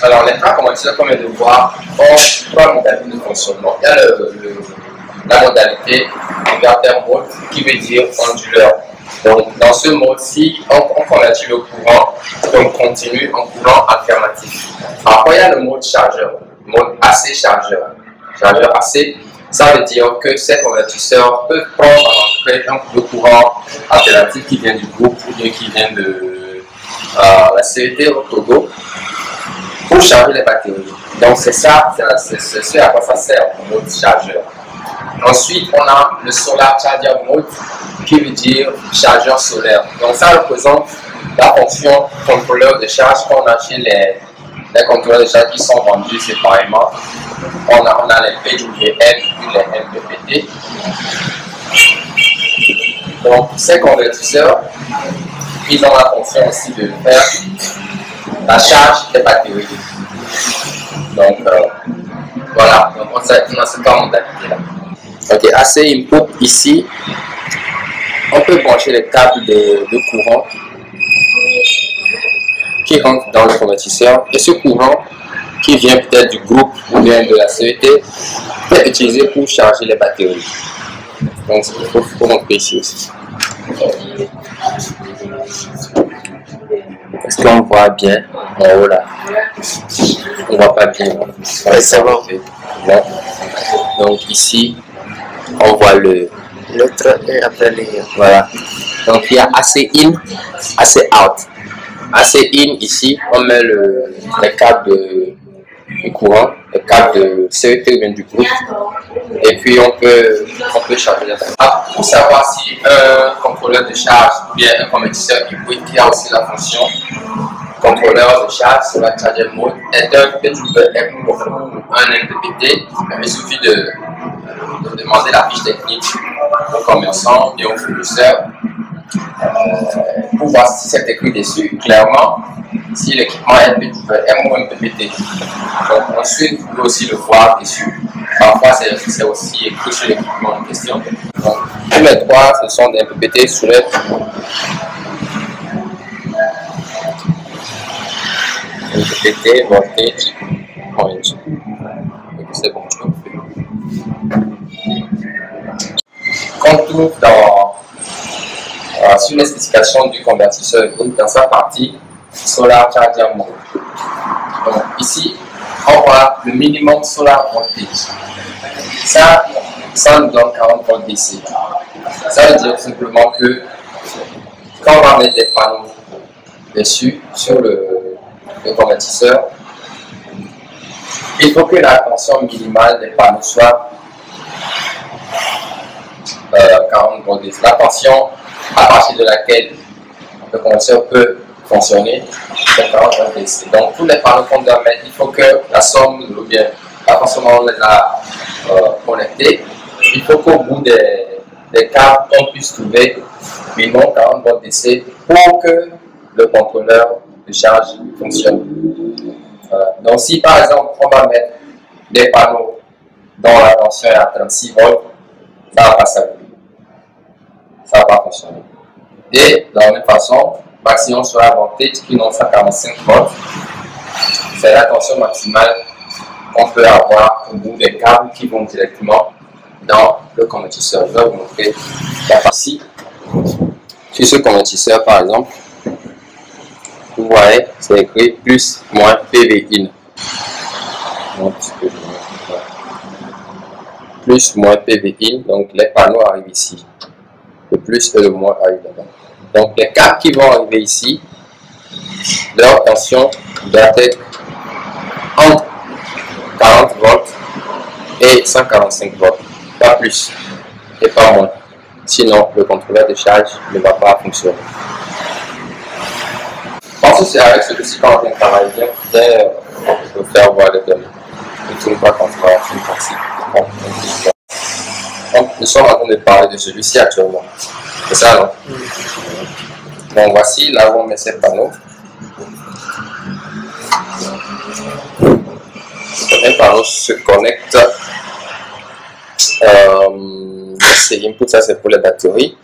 Alors, les trois convertisseurs qu'on vient de voir ont trois modalités de fonctionnement. Il y a la modalité inverter mode qui veut dire onduleur. Donc, dans ce mode-ci, on convertit le courant comme continu en courant alternatif. Après, il y a le mode chargeur, mode AC chargeur. Chargeur AC, ça veut dire que ces convertisseurs peuvent prendre en entrée le courant alternatif qui vient du groupe ou bien qui vient de la CET au Togo pour charger les batteries. Donc, c'est ça, c'est ce à quoi ça sert, le mode chargeur. Ensuite, on a le Solar Charger Mode qui veut dire chargeur solaire. Donc, ça représente la fonction contrôleur de charge qu'on a chez les contrôleurs de charge qui sont vendus séparément. On a les PWM et les MPPT. Donc, ces convertisseurs, ils ont la fonction aussi de faire la charge des batteries. Donc, voilà, donc on a cette modalité-là. Ok, AC input ici, on peut brancher les câbles de courant qui rentrent dans le convertisseur et ce courant qui vient peut-être du groupe ou bien de la CET peut être utilisé pour charger les batteries. Donc il faut montrer ici aussi. Est-ce qu'on voit bien en haut là? On voit pas bien. Ouais, ça va. Donc ici, on voit le et après voilà. Donc il y a AC in, AC out. AC in ici, on met les câbles de courant, les câbles de CET ou bien du groupe. Et puis on peut charger les batteries. Pour savoir si un contrôleur de charge ou bien un convertisseur hybride qui a aussi la fonction contrôleur de charge sur la charger mode est un PWM ou un MPPT, il suffit de demander la fiche technique au commerçant et au fournisseur pour voir si c'est écrit dessus clairement si l'équipement est PWM ou MPPT. Donc ensuite vous pouvez aussi le voir dessus. Parfois c'est aussi écrit sur l'équipement en question. Donc tous les trois ce sont des MPPT sur les MPPT, voltage, orange. C'est bon, tu peux faire. Quand on trouve sur les spécifications du convertisseur dans sa partie Solar Charger Mode. Donc ici, on voit le minimum solar voltage. Ça nous donne 40 volts DC. Ça veut dire simplement que quand on va mettre des panneaux dessus sur le convertisseur, il faut que la tension minimale des panneaux soit 40 volts DC. La tension à partir de laquelle le convertisseur peut fonctionner, c'est 40 volts DC. Donc tous les panneaux qu'on doit mettre, il faut que la somme ou bien la façon dont on les a connectés, il faut qu'au bout des câbles on puisse trouver minimum 40 volts DC pour que le contrôleur de charge fonctionne. Voilà. Donc si par exemple on va mettre des panneaux dont la tension est à 36 volts, ça ne va pas s'appliquer. Ça ne va pas fonctionner. Et de la même façon, maximum sur la voltage qui n'ont 145 volts, c'est la tension maximale qu'on peut avoir au bout des câbles qui vont directement dans le convertisseur. Je vais vous montrer la partie. Sur ce convertisseur par exemple, vous voyez, c'est écrit plus moins PV in. Plus moins PV in, donc les panneaux arrivent ici. Le plus et le moins arrivent là-bas. Donc les câbles qui vont arriver ici, leur tension doit être entre 40 volts et 145 volts, pas plus et pas moins. Sinon, le contrôleur de charge ne va pas fonctionner. Je pense que c'est avec celui-ci qu'on vient de travailler bien, on peut faire voir les données. Ne tourne pas quand on va une partie. Donc, nous sommes en train de parler de celui-ci actuellement. C'est ça, non? Bon, voici, là où on met ces panneaux. Les panneaux se connectent. C'est input, ça c'est pour les batteries.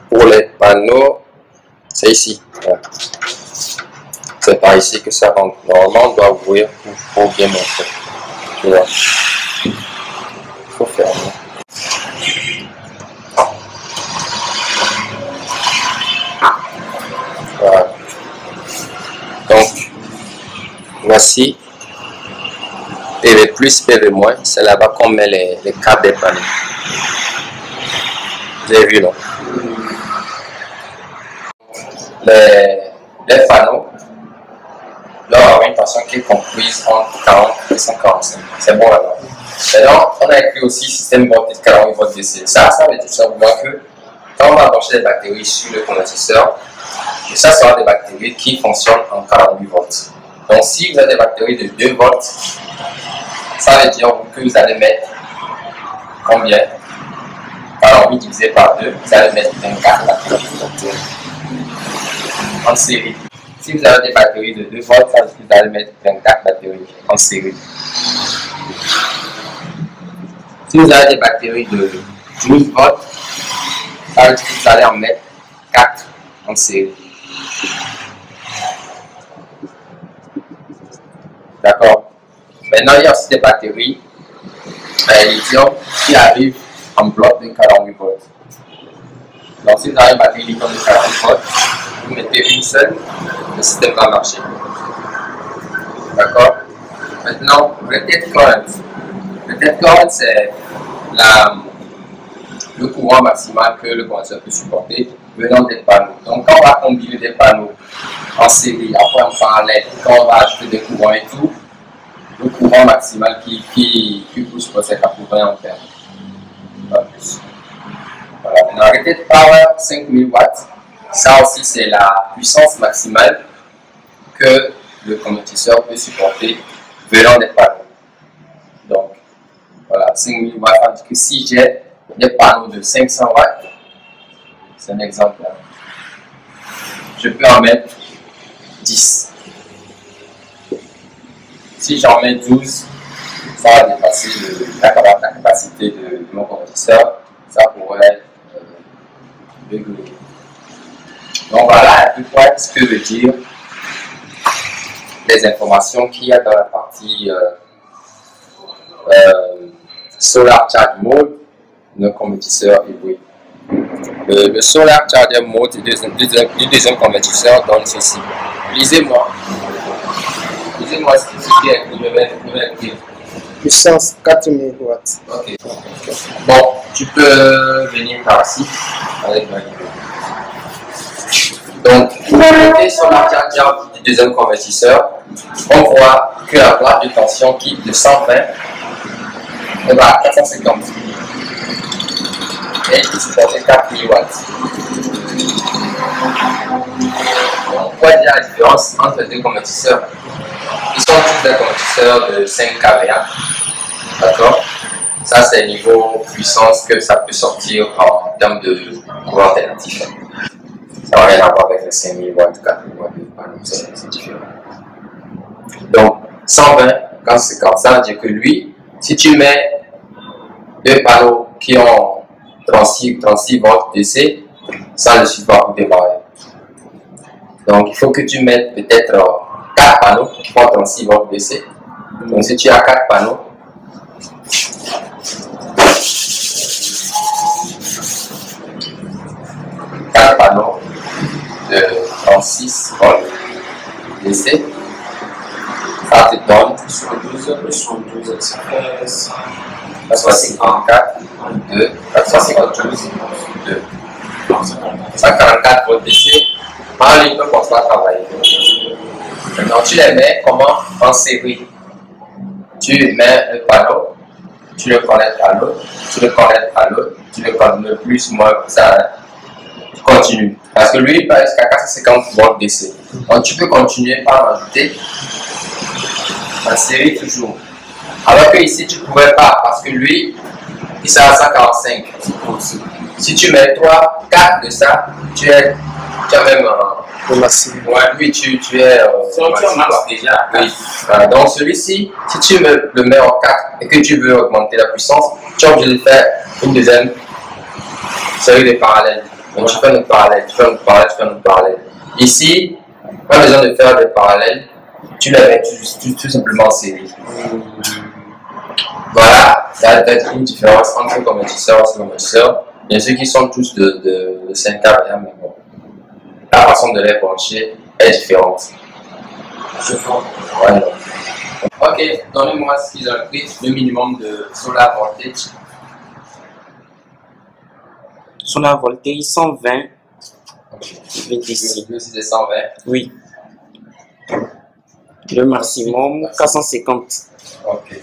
Pour les panneaux, c'est ici. Voilà. C'est par ici que ça rentre. Normalement, on doit ouvrir pour bien montrer. Tu vois. Il faut fermer. Voilà. Donc, voici PV plus, PV moins. C'est là-bas qu'on met les câbles des panneaux. Vous avez vu, non? Les panneaux doivent avoir une tension qui est comprise entre 40 et 145. C'est bon là-bas. Maintenant, on a écrit aussi système voltage 48 volts DC. Ça veut dire simplement que quand on va brancher des batteries sur le convertisseur, ça sera des batteries qui fonctionnent en 48 volts. Donc, si vous avez des batteries de 2 volts, ça veut dire que vous allez mettre combien? 48 divisé par 2, vous allez mettre 24 batteries en série. Si vous avez des batteries de 2 volts, ça veut dire que vous allez mettre 24 batteries en série. Si vous avez des batteries de 12 volts, ça veut dire que vous allez en mettre 4 en série. D'accord. Maintenant, il y a aussi des batteries à lithium qui arrivent en bloc de 48 volts. Donc, si vous avez une batterie lithium de 48 volts, vous mettez une seule, le système va marcher. D'accord. Maintenant, rated current. Rated current, c'est le courant maximal que le convertisseur peut supporter venant des panneaux. Donc, quand on va combiner des panneaux en série, après en parallèle, quand on va ajouter des courants et tout, le courant maximal qui pousse pour c'est 80 ampères. Pas plus. Voilà. Maintenant, rated power 5000 watts. Ça aussi, c'est la puissance maximale que le convertisseur peut supporter venant des panneaux. Donc, voilà, 5000 watts. Ça veut dire que si j'ai des panneaux de 500 watts, c'est un exemple là, je peux en mettre 10. Si j'en mets 12, ça va dépasser la capacité de mon convertisseur. Ça pourrait réguler. Donc voilà un peu quoi ce que veut dire les informations qu'il y a dans la partie Solar Charge Mode, le convertisseur hybride. Le Solar Charger Mode du deuxième convertisseur donne ceci. Lisez-moi. Lisez-moi ce qui est écrit. Je vais écrire. Puissance 4000 watts. Ok. Bon, tu peux venir par ici avec ma vidéo. Donc, pour monter sur la charger du deuxième convertisseur, on voit que la plaque de tension qui est de 120 on va à 450 et qui supporte 4000 watts. On voit déjà la différence entre les deux convertisseurs. Ils sont tous des convertisseurs de 5 kVA. D'accord? Ça, c'est le niveau puissance que ça peut sortir en termes de courant alternatif. Ça n'a rien à voir avec les 5000 watts, 4000 watts, c'est différent. Donc, 120, quand c'est comme ça, veut dire que lui, si tu mets deux panneaux qui ont 36 volts DC, ça ne suffit pas pour démarrer. Donc, il faut que tu mettes peut-être 4 panneaux qui font 36 volts DC. Donc, si tu as 4 panneaux, de 36 volts DC, ça te donne sur 12, ça fait 54, 2, 472, 2. 144 volts DC, en ligne peut continuer à travailler. Maintenant, tu les mets comment? En série. Tu mets le panneau, tu le connectes à l'autre, tu le connectes à l'autre, tu le connectes plus, moins, comme ça. Hein. Tu continues. Parce que lui, il va jusqu'à 450 volts DC. Donc, tu peux continuer par ajouter en série toujours. Alors que ici, tu ne pourrais pas, parce que lui, il sera à 145. Si tu mets 3, 4 de ça, tu as même le maximum. Ouais, lui, tu es max déjà. Oui. Donc celui-ci, si tu le mets en 4 et que tu veux augmenter la puissance, tu es obligé de faire une deuxième série de parallèles. Donc tu fais notre parallèle, tu fais notre parallèle, tu fais notre parallèle. Ici, Pas besoin de faire des parallèles, tu les mets tout simplement en série. Voilà, ça va être une différence entre convertisseur et convertisseur. Bien sûr qu'ils sont tous de 5 câbles, mais bon, la façon de les brancher est différente. Je vois. Voilà. Ok, donnez-moi ce qu'ils ont pris, le minimum de solar voltage. Solar voltage 120. Okay. VDC. C'est 120. Oui. Le maximum 450. Ok.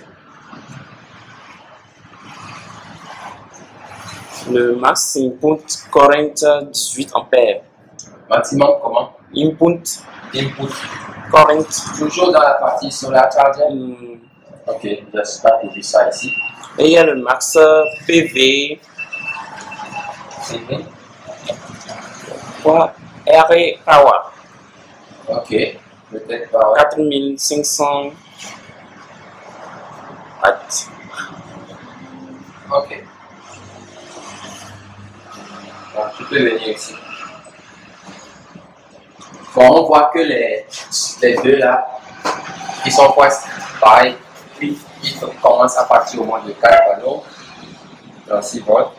Le max input current 18 ampères. Maximum comment? Input Input. current. Toujours dans la partie solar charger. Ok, j'espère que j'ai ça ici. Et il y a le max PV. Quoi? RE power. Ok, peut-être pas. 4500 watts. Ok. Donc, tu peux venir ici. Bon, on voit que les deux là, ils sont presque pareils. Puis, ils commencent à partir au moins de 4 panneaux, dans 6 volts.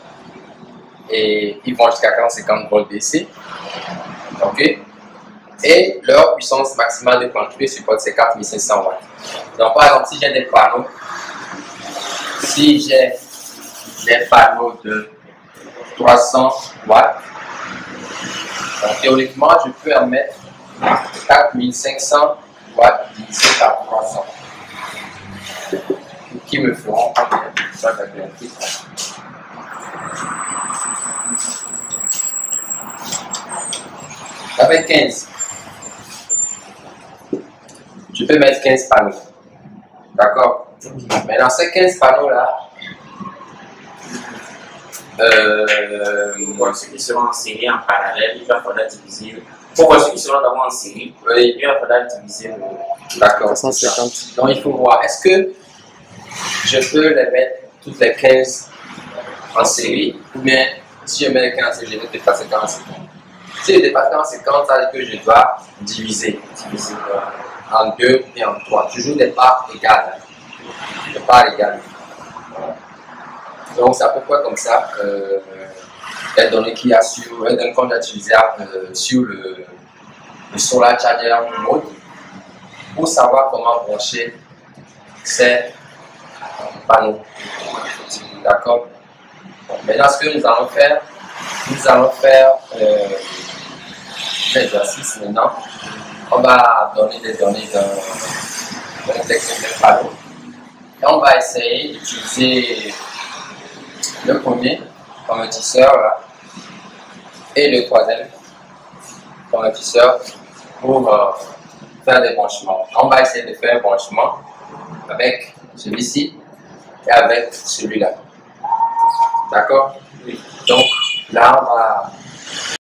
Et ils vont jusqu'à 450 volts DC. Ok. Et leur puissance maximale de quantité supporte c'est 4500 watts. Donc, par exemple, si j'ai des panneaux, de 300 watts, donc théoriquement, je peux en mettre 4500 watts divisé par 300, qui me feront combien? Ça fait 15. Je peux mettre 15 panneaux. D'accord? Mais dans ces 15 panneaux-là, Pour ceux qui seront en série en parallèle, il va falloir diviser. Pour ceux qui seront d'abord en série, oui, il va falloir diviser le. d'accord. 450. Donc il faut voir, est-ce que je peux les mettre toutes les 15 en série, ou bien si je mets les 15 en série, je vais dépasser 40-50. Si je dépasse 40-50, ça veut dire que je dois diviser en 2 et en 3. Toujours des parts égales. Des parts égales. Voilà. Donc c'est à peu près comme ça les données qu'il y a sur les données qu'on a utilisées sur le solar charger mode pour savoir comment brancher ces panneaux. D'accord? Maintenant, ce que nous allons faire l'exercice maintenant. On va donner des données d'un panneau et on va essayer d'utiliser le premier convertisseur là, et le troisième convertisseur pour faire des branchements. On va essayer de faire un branchement avec celui-ci et avec celui-là. D'accord? Oui. Donc là, on va